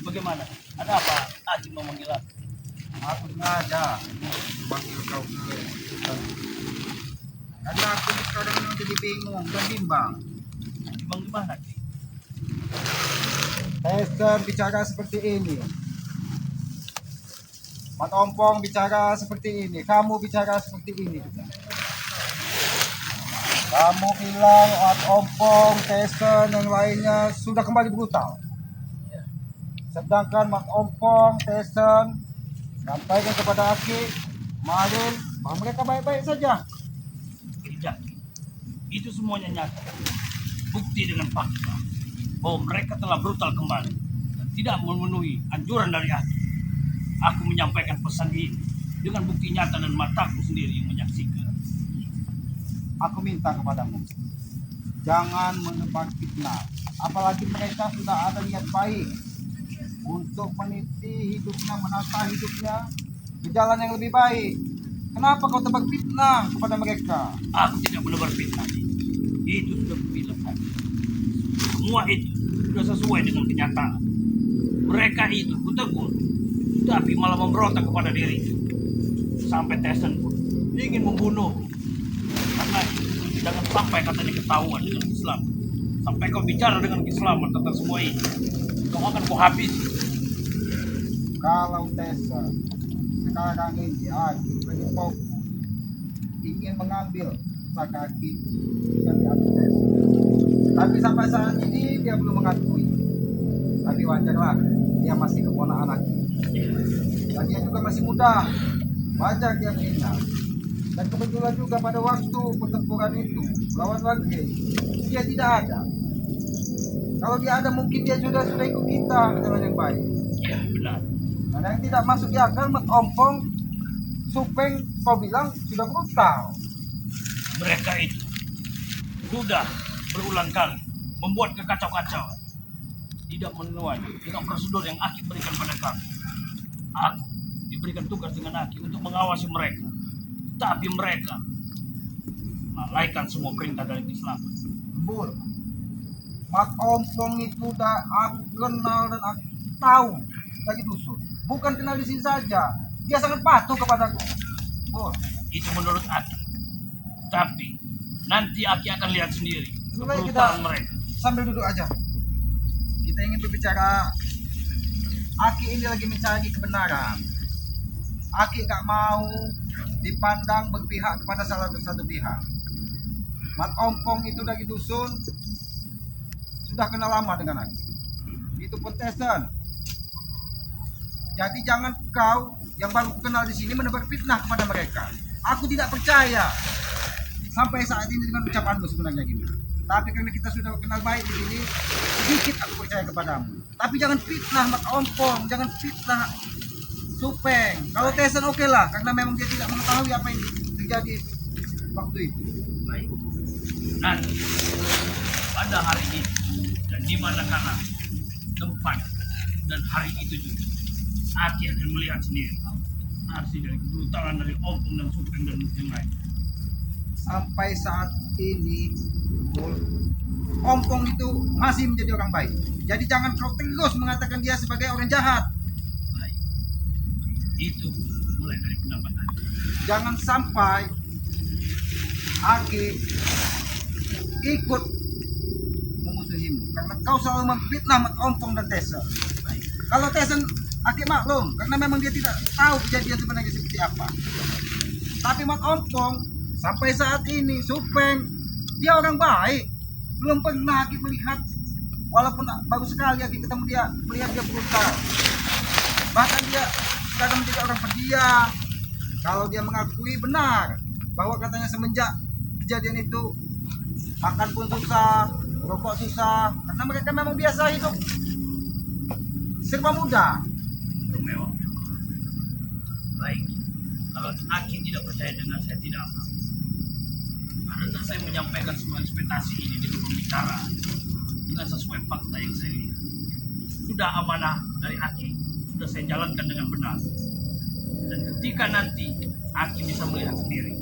Bagaimana? Ada apa? Aki memanggil aku. Aku sengaja panggil kau ke hutan. Karena aku sekarang ini jadi bingung dan bimbang. Bang gimana? Ki? Tester bicara seperti ini. Mat Ompong bicara seperti ini. Kamu bicara seperti ini juga. Kamu bilang Mat Ompong, Tester, yang lainnya sudah kembali brutal. Sedangkan Mat Ompong, Tester sampaikan kepada Aki kemarin bahwa mereka baik-baik saja. Tidak. Itu semuanya nyata. Bukti dengan fakta bahwa mereka telah brutal kembali dan tidak memenuhi anjuran dari aku. Aku menyampaikan pesan ini dengan bukti nyata dan mataku sendiri yang menyaksikan. Aku minta kepadamu, jangan menebar fitnah. Apalagi mereka sudah ada niat baik untuk meniti hidupnya, menata hidupnya di jalan yang lebih baik. Kenapa kau tebar fitnah kepada mereka? Aku tidak menebar fitnah. Itu sudah kubilang tadi. Semua itu sudah sesuai dengan kenyataan. Mereka itu kutegur, tapi malah memberontak kepada diri. Sampai Tyson pun ingin membunuh. Karena jangan sampai katanya ketahuan dengan Islam. Sampai kau bicara dengan Islam tentang semua ini, kau akan kau habis. Kalau Tessa sekarang ini Aki bagi fokus ingin mengambil kaki dari Aki Tessa, tapi sampai saat ini dia belum mengakui. Tapi wajarlah, dia masih keponakan Aki dan dia juga masih muda, wajar dia meninggal. Dan kebetulan juga pada waktu pertempuran itu lawan Wangge dia tidak ada. Kalau dia ada mungkin dia sudah ikut kita ke jalan yang baik. Ya benar. Nah, yang tidak masuk di akal Mat Ompong, Supeng kau bilang sudah brutal. Mereka itu sudah berulang kali membuat kekacau-kacauan, tidak menuai dengan prosedur yang Aki berikan pada kami. Aku diberikan tugas dengan Aki untuk mengawasi mereka, tapi mereka melalaikan semua perintah dari Islam. Bul, Mat Ompong itu udah aku kenal dan aku tahu dari dusun. Bukan kenal di sini saja, dia sangat patuh kepadaku. Bul, Itu menurut Aki. Tapi nanti Aki akan lihat sendiri mulai kita kebrutalan mereka. sambil duduk aja. Kita ingin berbicara. Aki ini lagi mencari kebenaran. Aki gak mau dipandang berpihak kepada salah satu pihak. Mat Ompong itu dari dusun sudah kenal lama dengan Aki. Itu pun Tesen. Jadi jangan kau yang baru kenal di sini menebar fitnah kepada mereka. Aku tidak percaya sampai saat ini dengan ucapanmu sebenarnya gini. Tapi karena kita sudah kenal baik di sini, sedikit aku percaya kepadamu. Tapi jangan fitnah Mat Ompong, jangan fitnah Supeng. Kalau Tesen oke lah, karena memang dia tidak mengetahui apa yang terjadi waktu itu. Baik. Nanti pada hari ini dan di mana kana tempat dan hari itu juga Aki akan melihat sendiri aksi dari kebrutalan dari Ompong dan Supeng dan yang lain. Sampai saat ini Ompong itu masih menjadi orang baik. Jadi jangan kau terus mengatakan dia sebagai orang jahat. Baik. Itu mulai dari pendapat Aki. Jangan sampai Aki ikut memusuhimu karena kau selalu memfitnah Mat Ompong dan Tesen. Baik. Kalau Tesen Aki maklum karena memang dia tidak tahu kejadian sebenarnya seperti apa. Tapi Mat Ompong sampai saat ini Supeng dia orang baik. Belum pernah Aki melihat, walaupun baru sekali Aki ketemu dia, melihat dia brutal. Bahkan dia kadang menjadi orang pendiam. Kalau dia mengakui benar bahwa katanya semenjak kejadian itu makan pun susah, rokok susah, karena mereka memang biasa hidup serba mudah. Mewah. Baik. Kalau Aki tidak percaya dengan saya tidak apa. Karena saya menyampaikan semua ekspektasi ini di pembicaraan dengan sesuai fakta yang saya lihat. Sudah amanah dari Aki, sudah saya jalankan dengan benar. Dan ketika nanti Aki bisa melihat sendiri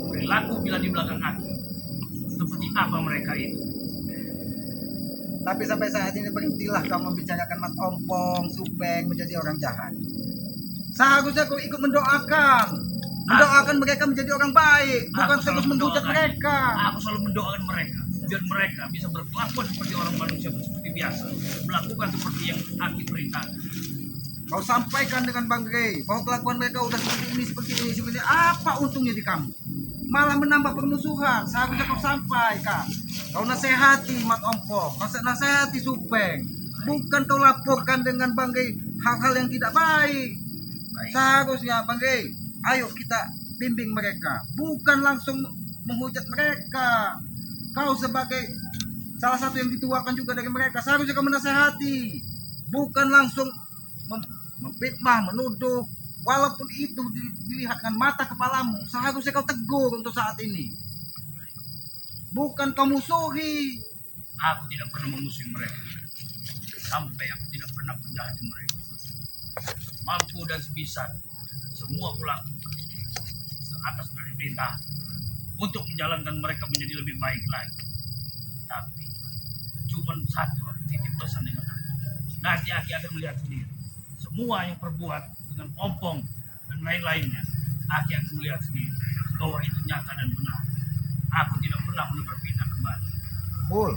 perilaku bila di belakang Aki seperti apa mereka itu. Tapi sampai saat ini berhentilah kamu membicarakan Mat Ompong, Supeng menjadi orang jahat. Seharusnya kau ikut mendoakan mereka menjadi orang baik, bukan terus menghujat mereka. Aku selalu mendoakan mereka biar mereka bisa berkelakuan seperti orang manusia seperti biasa, melakukan seperti yang Aki perintahkan. Kau sampaikan dengan Bang Rey bahwa kelakuan mereka udah seperti ini. Apa untungnya di kamu? Malah menambah permusuhan. Seharusnya kau sampaikan. Kau nasihati Mat Ompong, kau nasihati Supeng. Bukan kau laporkan dengan Bang Rey hal-hal yang tidak baik. Seharusnya Bang Rey, ayo kita bimbing mereka, bukan langsung menghujat mereka. Kau sebagai salah satu yang dituakan juga dari mereka, seharusnya kau menasehati, bukan langsung memfitnah, menuduh. Walaupun itu dilihat dengan mata kepalamu, seharusnya kau tegur untuk saat ini, bukan kau musuhi. Aku tidak pernah memusuhi mereka, sampai aku tidak pernah berjahat di mereka. Mampu dan sebisa semua kulakukan atas perintah untuk menjalankan mereka menjadi lebih baik lagi. Tapi cuma satu titip pesan dengan Aki. Nanti Aki akan melihat sendiri semua yang perbuat dengan Ompong dan lain-lainnya. Aki akan melihat sendiri bahwa itu nyata dan benar. Aku tidak pernah berpindah kembali. Bul,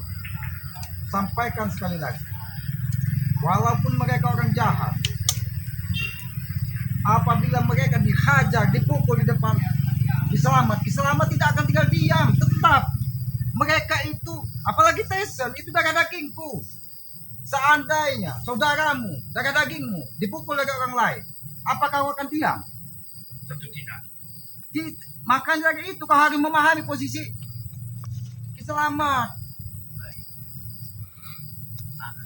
sampaikan sekali lagi, walaupun mereka orang jahat, apabila mereka dihajar, dipukul di depan Kiselamat tidak akan tinggal diam. Tetap mereka itu, apalagi Tyson, itu darah dagingku. Seandainya saudaramu, darah dagingmu dipukul oleh orang lain, apakah kau akan diam? Tentu tidak. Makanya dari itu kau harus memahami posisi Kiselamat.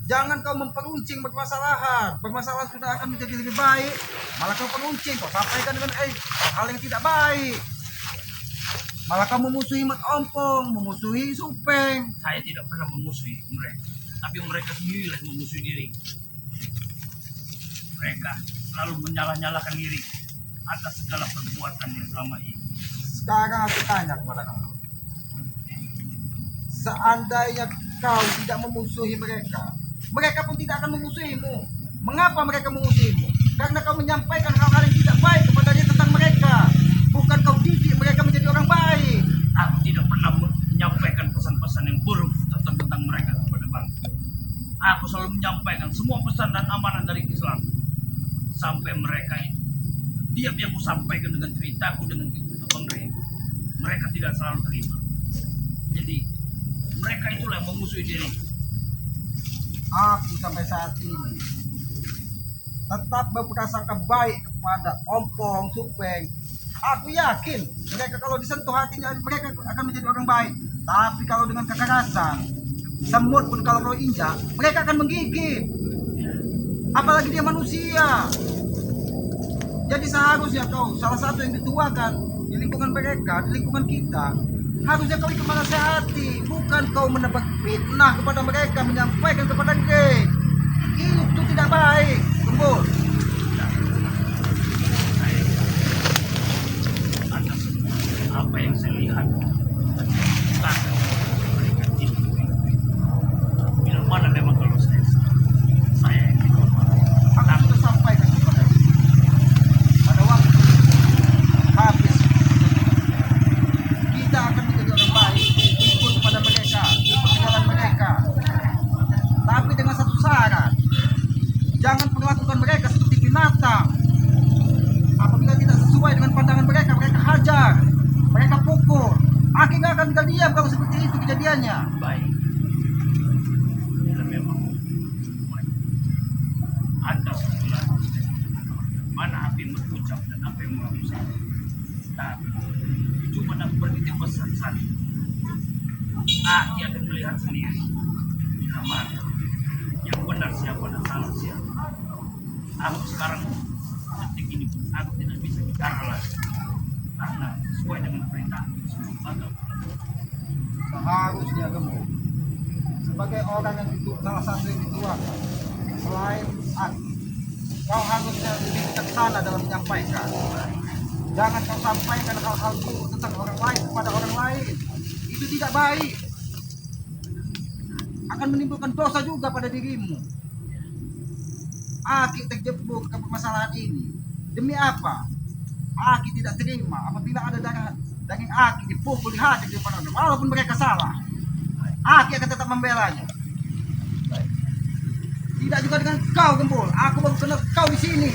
Jangan kau memperuncing permasalahan. Permasalahan sudah akan menjadi lebih baik, malah kau peruncing, kau sampaikan dengan hal yang tidak baik. Malah kau memusuhi Mat Ompong, memusuhi Supeng. Saya tidak pernah memusuhi mereka, tapi mereka sendiri yang memusuhi diri. Mereka selalu menyalah-nyalahkan diri atas segala perbuatan yang selama ini. Sekarang aku tanya kepada kamu, seandainya kau tidak memusuhi mereka, mereka pun tidak akan memusuhimu. Mengapa mereka memusuhimu? Karena kau menyampaikan hal-hal yang tidak baik kepada dia tentang mereka. Bukan kau didik mereka menjadi orang baik. Aku tidak pernah menyampaikan pesan-pesan yang buruk tentang mereka kepada bang. Aku selalu menyampaikan semua pesan dan amanah dari Islam. Sampai mereka itu, setiap yang kusampaikan dengan ceritaku dengan Bang Rey, mereka tidak selalu terima. Jadi mereka itulah yang memusuhi diri. Aku sampai saat ini tetap berprasangka baik kepada Ompong, Supeng. Aku yakin mereka kalau disentuh hatinya mereka akan menjadi orang baik. Tapi kalau dengan kekerasan, semut pun kalau kau injak, mereka akan menggigit. Apalagi dia manusia. Jadi seharusnya kau salah satu yang dituakan di lingkungan mereka, di lingkungan kita, harusnya kau ikut menasehati, bukan kau menebak fitnah kepada mereka, menyampaikan kepada mereka. Itu tidak baik, Gembul. Atas apa yang saya lihat, bahkan mereka tidak. Bila mana memang kalau saya Aku sudah sampaikan kepada dia. Pada waktu habis kita akan menjadi orang baik, ikut kepada mereka, ikut jalan mereka. Tapi dengan satu syarat, jangan perlakukan mereka seperti binatang. Apabila tidak sesuai dengan pandangan mereka, mereka hajar, mereka pukul. Aki nggak akan tinggal diam kalau seperti itu kejadiannya. baik. Bila memang ada sesuatu mana api mengucap dan apa yang merusak. Tapi cuma nak bertitip pesan saja. Aki akan melihat sendiri bila mana yang benar siapa dan salah siapa. Aku sekarang detik ini aku tidak bisa bicara lagi karena sesuai dengan perintah Seharusnya Gembul, sebagai orang yang salah satu yang dituakan, selain Aki, kau harusnya lebih bijaksana dalam menyampaikan. Jangan kau sampaikan hal-hal buruk tentang orang lain kepada orang lain. Itu tidak baik. Akan menimbulkan dosa juga pada dirimu. Aki terjebak ke permasalahan ini. Demi apa? Aki tidak terima apabila ada daging Aki dipukul, dihajar di depan orang. Walaupun mereka salah, Aki akan tetap membelanya. Tidak juga dengan kau, Gembul. Aku baru kenal kau di sini.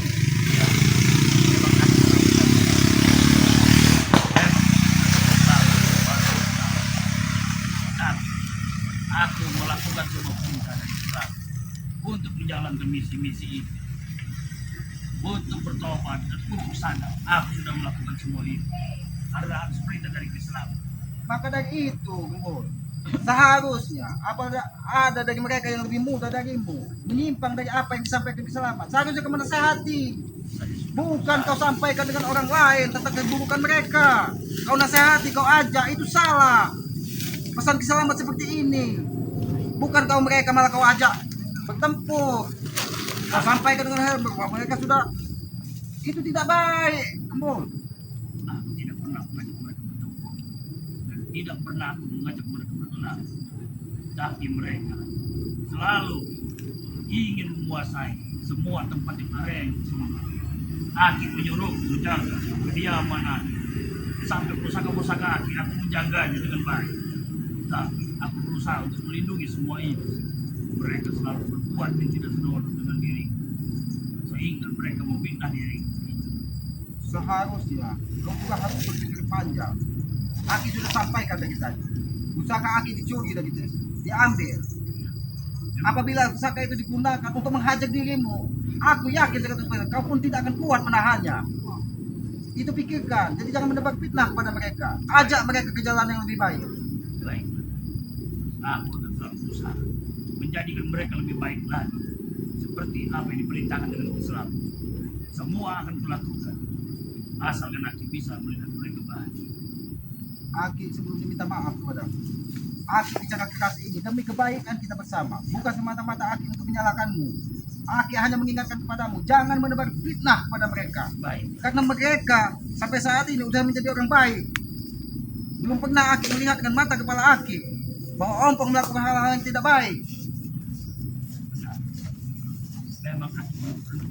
Aku melakukan semua perintah dari Islam untuk menjalankan misi-misi ini, untuk bertobat dan untuk sadar. Aku sudah melakukan semua ini adalah perintah dari Islam. Maka dari itu, Gembul, seharusnya apabila ada dari mereka yang lebih muda darimu menyimpang dari apa yang disampaikan Islam, seharusnya kau menasehati. Bukan kau sampaikan dengan orang lain tentang keburukan mereka. Kau nasihati, kau ajak, itu salah. Pesan keselamat seperti ini. Bukan kau mereka malah kau ajak bertempur. Kau sampaikan dengan hal bahwa mereka sudah, itu tidak baik. Gembul. Aku tidak pernah mengajak mereka bertempur dan tidak pernah aku mengajak mereka berkenal. Tapi mereka selalu ingin menguasai semua tempat yang ada yang semua. Aki menyuruh menjaga kediaman Aki. Sampai pusaka-pusaka Aki aku menjaganya dengan baik. Tapi aku berusaha untuk melindungi semua itu. Mereka selalu berbuat yang tidak senonoh dengan diri, sehingga mereka memfitnah diri. Seharusnya kau juga harus berpikir panjang. Aki sudah sampaikan dari tadi. Pusaka Aki dicuri dari itu, diambil. Apabila pusaka itu digunakan untuk menghajar dirimu, aku yakin 100% kau pun tidak akan kuat menahannya. Itu pikirkan. Jadi jangan mendebar fitnah kepada mereka. Ajak mereka ke jalan yang lebih baik. Baik, aku akan selalu berusaha menjadikan mereka lebih baik lagi, seperti apa yang diperintahkan dengan Islam. Semua akan kulakukan, asalkan aku bisa melihat mereka bahagia. Aki sebelumnya minta maaf kepadamu. Aki bicara keras ini demi kebaikan kita bersama, bukan semata-mata Aki untuk menyalahkanmu. Aki hanya mengingatkan kepadamu, jangan menebar fitnah kepada mereka. Baik, Karena mereka sampai saat ini sudah menjadi orang baik. Belum pernah Aki melihat dengan mata kepala Aki bahwa Ompong melakukan hal-hal yang tidak baik. benar. Memang aku pernah.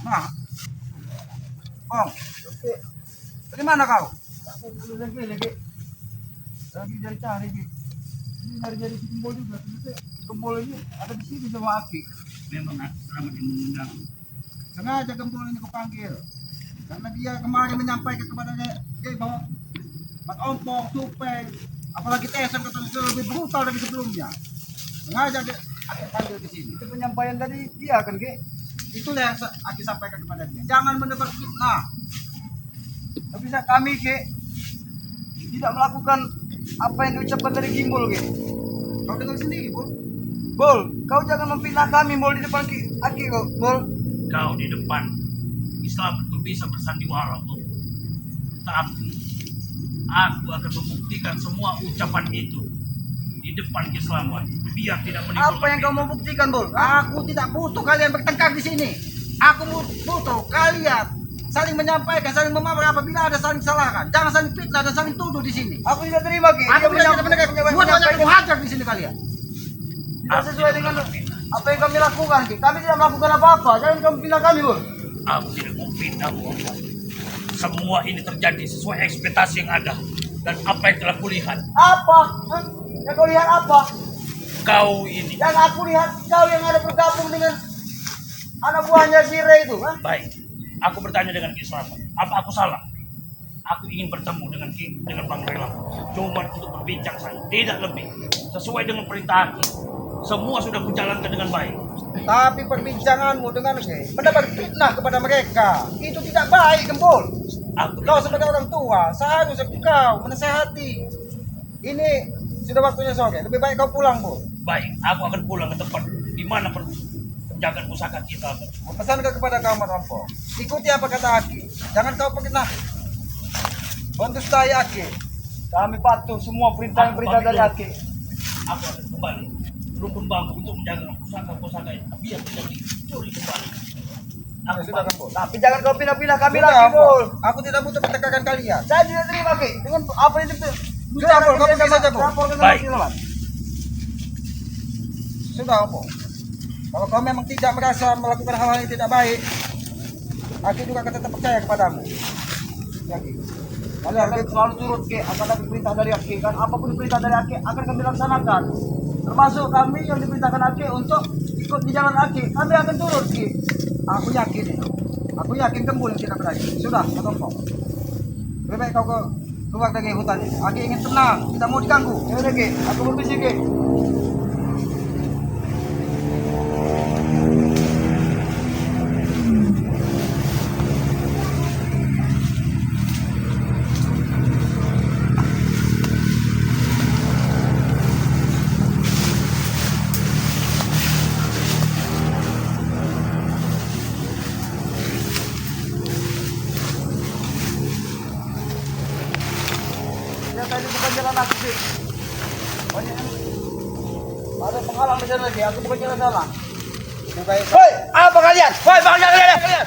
Nah, Ong, dari mana kau? Aku lagi dari cari gitu. Ini dari Gembul juga. Ternyata Gembul ini ada di sini sama Aki. Memang aku selamat yang mengundang. Sengaja Gembul ini kupanggil karena dia kemarin menyampaikan kepadanya bahwa Mat Ompong, Supeng, apalagi Tesen kata lebih brutal dari sebelumnya. Sengaja dia Aki panggil di sini. Itu penyampaian dari dia kan, Ki? Itulah yang Aki sampaikan kepada dia. Jangan menebar fitnah. Tapi kami, Ki, tidak melakukan apa yang diucapkan dari Gembul, Ki. Kau dengar sendiri, Bu. Bol, kau jangan memfitnah kami, Bol, di depan Aki, kok, Bol. Kau di depan Islam itu bisa bersandiwara, Bu. Tapi aku akan membuktikan semua ucapan itu di depan keislaman, biar tidak menimbulkan Apa yang kau mau buktikan, Bol? Aku tidak butuh kalian bertengkar di sini. Aku butuh kalian saling menyampaikan, saling memaafkan apabila ada saling salahkan. Jangan saling fitnah dan saling tuduh di sini. Aku tidak terima, Ki. Aku tidak mendengar. Buat banyak aku hajar di sini kalian. Tidak sesuai dengan apa yang kami lakukan, Ki. Kami tidak melakukan apa-apa. Jangan kamu pindah kami, Bol. Aku tidak mau pindah, Bu. Semua ini terjadi sesuai ekspektasi yang ada dan apa yang telah kulihat. Apa? Hah? Yang kau lihat apa? Kau ini Yang aku lihat kau yang ada bergabung dengan anak buahnya si Ray itu, hah? baik. Aku bertanya dengan keislaman. Apa aku salah? Aku ingin bertemu dengan Bang Rela. Cuma untuk berbincang saja, tidak lebih. Sesuai dengan perintah Aki. Semua sudah kujalankan dengan baik. Tapi perbincanganmu dengan mendapat fitnah kepada mereka itu tidak baik, Gembul. Aku Kau sebagai orang tua seharusnya kau menasehati. Ini sudah waktunya sore. Lebih baik kau pulang, Bu. baik. Aku akan pulang ke tempat di mana penjagaan pusaka kita. Pesankan kepada kau Mat Ompong. Ikuti apa kata Aki. Jangan kau fitnah. Bantu saya Aki. Kami patuh semua perintah dari Aki. Aku akan kembali rukun bambu untuk menjaga pusaka-pusaka itu biar tidak dicuri kembali. Aku Sudah, Gembul. Tapi jangan kau pindah-pindah kami Sudah, lagi, Ompong. Bol. Aku tidak butuh pertengkaran kalian. Saya tidak terima, Ki. Dengan apa yang itu? Sudah, Bol. Kau pergi saja, Bol. Lapor dengan Baik. Silaman. Sudah Ompong. Kalau kau memang tidak merasa melakukan hal-hal yang tidak baik, Aki juga akan tetap percaya kepadamu. Ya Ki. Kalian akan selalu turut Ki, akan ada perintah dari Aki kan. Apapun perintah dari Aki akan kami laksanakan. Termasuk kami yang diperintahkan Aki untuk ikut di jalan Aki, kami akan turut Ki. Aku yakin itu. Aku yakin Gembul yang tidak berani. Sudah, Mas Ompong. Lebih baik kau keluar dari hutan ini. Aki ingin tenang, tidak mau diganggu. Ya udah Ki, aku permisi Ki. Ya tadi bukan jalan aku sih. Banyak yang ada penghalang di sana lagi. Aku bukan jalan salah. Lebih baik Hoi, apa kalian? Hoi, apa kalian?